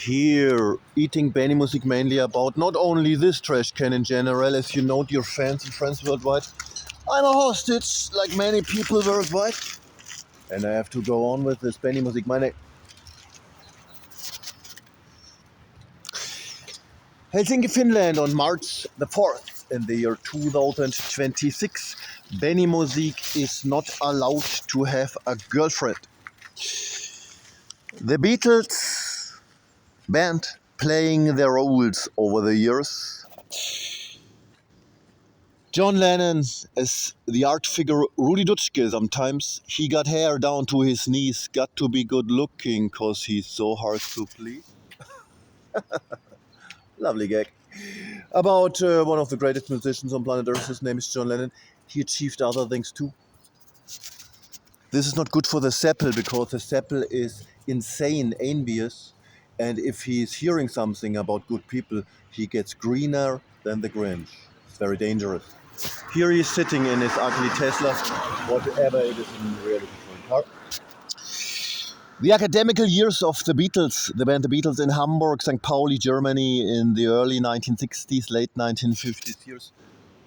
here, eating Benimusik mainly about not only this trash can in general, as you know, dear fans and friends worldwide. I'm a hostage, like many people worldwide. And I have to go on with this Benimusik. My name. Helsinki, Finland, on March the 4th in the year 2026. Benimusik is not allowed to have a girlfriend. The Beatles band playing their roles over the years. John Lennon as the art figure Rudy Dutschke sometimes. He got hair down to his knees, got to be good looking cause he's so hard to please. Lovely gag. About one of the greatest musicians on planet Earth, his name is John Lennon. He achieved other things too. This is not good for the Seppel because the Seppel is insane, envious. And if he's hearing something about good people, he gets greener than the Grinch. It's very dangerous. Here he is sitting in his ugly Tesla, whatever it is in reality car. The academical years of the Beatles, the band The Beatles in Hamburg, St. Pauli, Germany in the early 1960s, late 1950s years.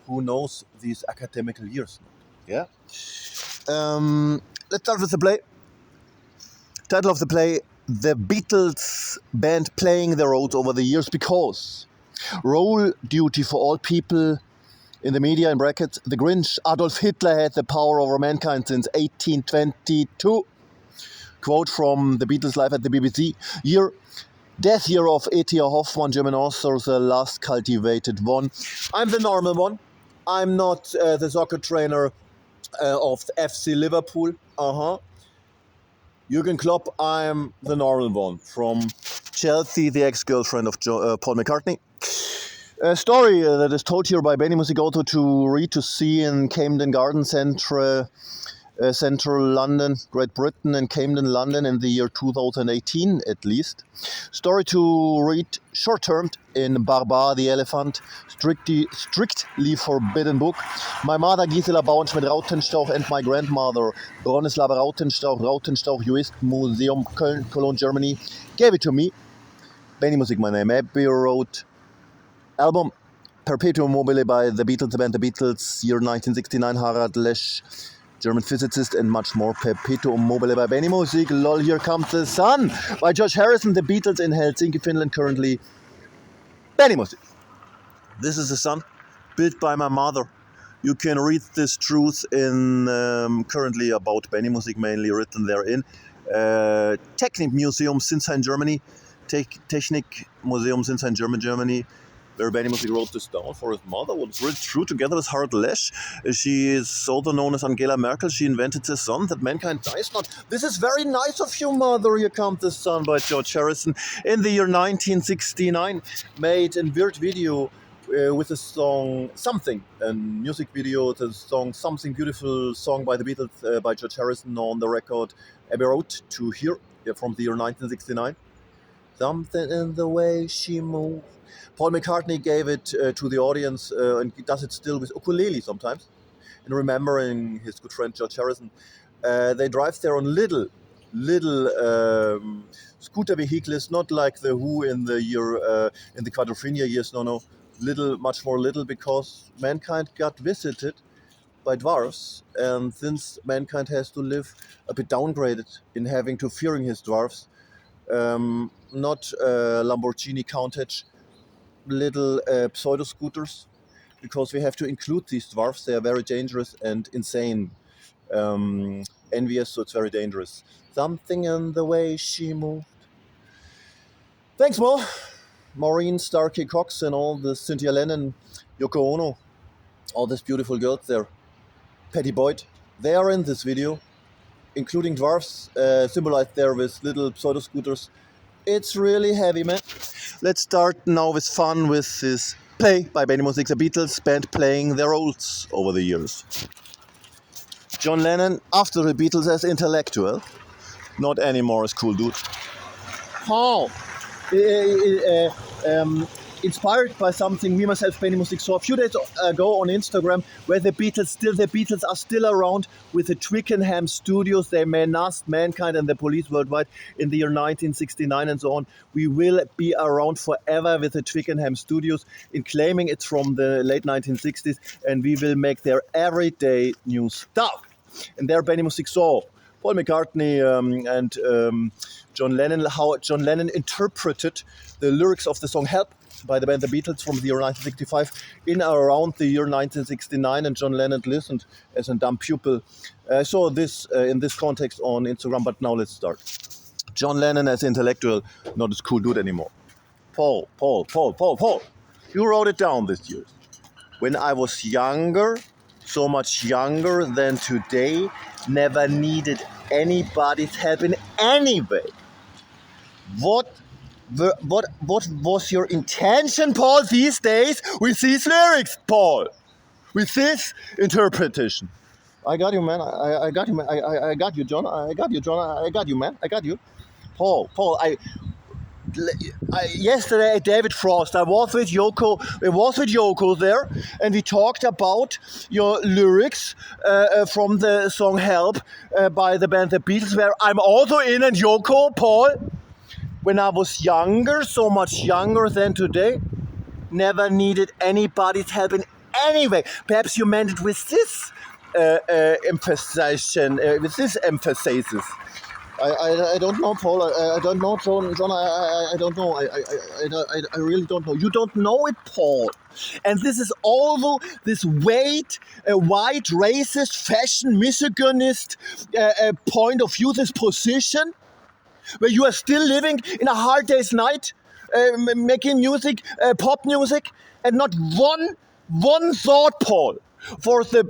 Who knows these academical years? Yeah. Let's start with the play. Title of the play, The Beatles band playing their roles over the years because role duty for all people in the media, in brackets, the Grinch, Adolf Hitler had the power over mankind since 1822. Quote from the Beatles live at the BBC. Death year of E.T.A. Hoffmann, German author, the last cultivated one. I'm the normal one. I'm not the soccer trainer of FC Liverpool. Jürgen Klopp, I'm the normal one. From Chelsea, the ex-girlfriend of Paul McCartney. A story that is told here by Benimusik, also to read, to see in Camden Garden Centre, Central London, Great Britain, and Camden, London in the year 2018 at least. Story to read short-termed in Barbar the Elephant, strictly forbidden book. My mother Gisela Bauernschmidt Rautenstrauch and my grandmother Bronislava RautenstrauchJoestMuseumKöln, Cologne, Germany gave it to me. Benimusik, my name. Abbey Road album Perpetuum Mobile by the Beatles, the band The Beatles, year 1969, Harald Lesch, German physicist, and much more. Perpetuum Mobile by Benimusik. Lol, Here Comes the Sun by George Harrison. The Beatles in Helsinki, Finland, currently. Benimusik. This is the sun, built by my mother. You can read this truth in currently about Benimusik, mainly written therein. Technik Museum, Sinsheim, Germany. Technik Museum, Sinsheim, Germany. Where Benimusik wrote this down for his mother. What's really true, together with Harald Lesch. She is also known as Angela Merkel. She invented the sun that mankind dies not. This is very nice of you, mother. Here Comes the Sun by George Harrison in the year 1969. Made a weird video with the song Something. A music video, the song Something, beautiful song by the Beatles by George Harrison on the record Abbey Road to Here from the year 1969. Something in the way she moved. Paul McCartney gave it to the audience and he does it still with ukulele sometimes. And remembering his good friend George Harrison, they drive there on little scooter vehicles, not like the Who in the year in the Quadrophenia years. No, little, much more little, because mankind got visited by dwarfs, and since mankind has to live a bit downgraded in having to fearing his dwarfs, not Lamborghini Countach, little pseudo scooters, because we have to include these dwarfs. They are very dangerous and insane, envious, so it's very dangerous. Something in the way she moved. Thanks, Mo. Maureen, Starkey Cox, and all the Cynthia Lennon, Yoko Ono, all these beautiful girls there. Patty Boyd, they are in this video, including dwarfs, symbolized there with little pseudo scooters. It's really heavy, man. Let's start now with fun with this play by Benimusik, the Beatles band playing their roles over the years. John Lennon, after the Beatles as intellectual, not anymore as cool dude. How? inspired by something me myself Benimusik saw a few days ago on Instagram, where the Beatles are still around with the Twickenham studios. They menaced mankind and the police worldwide in the year 1969 and so on. We will be around forever with the Twickenham studios, in claiming it's from the late 1960s, and we will make their everyday new stuff. And there Benimusik saw Paul McCartney and John Lennon, how John Lennon interpreted the lyrics of the song Help by the band The Beatles from the year 1965 in around the year 1969, and John Lennon listened as a dumb pupil. I saw this in this context on Instagram, but now let's start. John Lennon as intellectual, not as cool dude anymore. Paul, you wrote it down this year. When I was younger, so much younger than today, never needed anybody's help in any way. What was your intention, Paul, these days with these lyrics, Paul? With this interpretation? I got you, man. I got you, man. I got you, John. I got you, John. I got you, man. I got you. Paul, yesterday at David Frost, I was with Yoko there, and we talked about your lyrics from the song Help by the band The Beatles, where I'm also in, and Yoko, Paul, when I was younger, so much younger than today, never needed anybody's help in any way. Perhaps you meant it with this emphasis. I don't know, Paul. I don't know, John. I don't know. I really don't know. You don't know it, Paul. And this is also this white, racist, fashion, misogynist point of view, this position, where you are still living in a hard day's night, making music, pop music, and not one thought, Paul, for the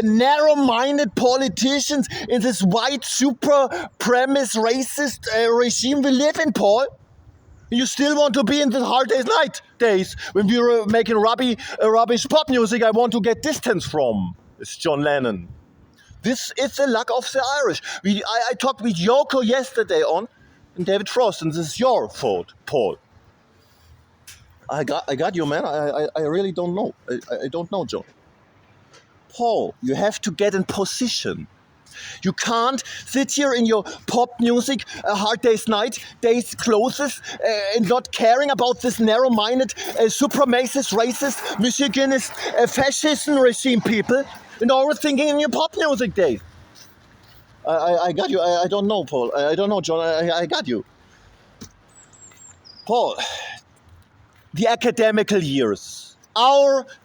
narrow-minded politicians in this white, super-premise, racist regime we live in, Paul. You still want to be in the hard days when we were making rubbish pop music I want to get distance from. It's John Lennon. This is the luck of the Irish. I talked with Yoko yesterday on David Frost, and this is your fault, Paul. I got you, man. I really don't know. I don't know, John. Paul, you have to get in position. You can't sit here in your pop music, hard day's clothes, and not caring about this narrow-minded, supremacist, racist, misogynist, fascist regime people, and always thinking in your pop music days. I got you. I don't know, Paul. I don't know, John. I got you. Paul, the academical years.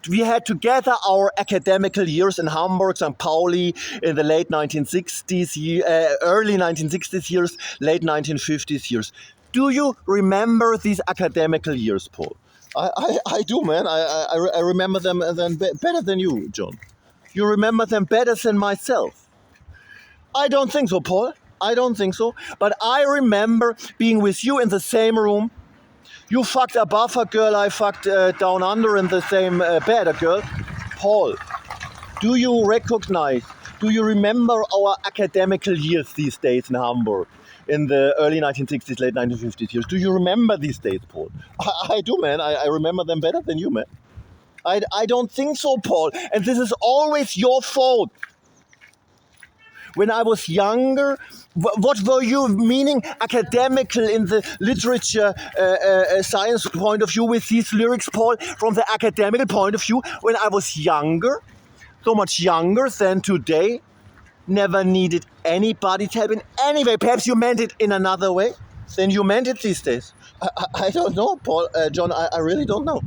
We had together our academical years in Hamburg, St. Pauli in the late 1960s, early 1960s years, late 1950s years. Do you remember these academical years, Paul? I do, man. I remember them better than you, John. You remember them better than myself. I don't think so, Paul. I don't think so. But I remember being with you in the same room. You fucked above a girl, I fucked down under in the same bed, a girl. Paul, do you remember our academical years these days in Hamburg in the early 1960s, late 1950s years? Do you remember these days, Paul? I do, man. I remember them better than you, man. I don't think so, Paul. And this is always your fault. When I was younger, what were you meaning academical in the literature science point of view with these lyrics, Paul, from the academical point of view? When I was younger, so much younger than today, never needed anybody's help in any way. Perhaps you meant it in another way than you meant it these days. I don't know, Paul, John, I really don't know.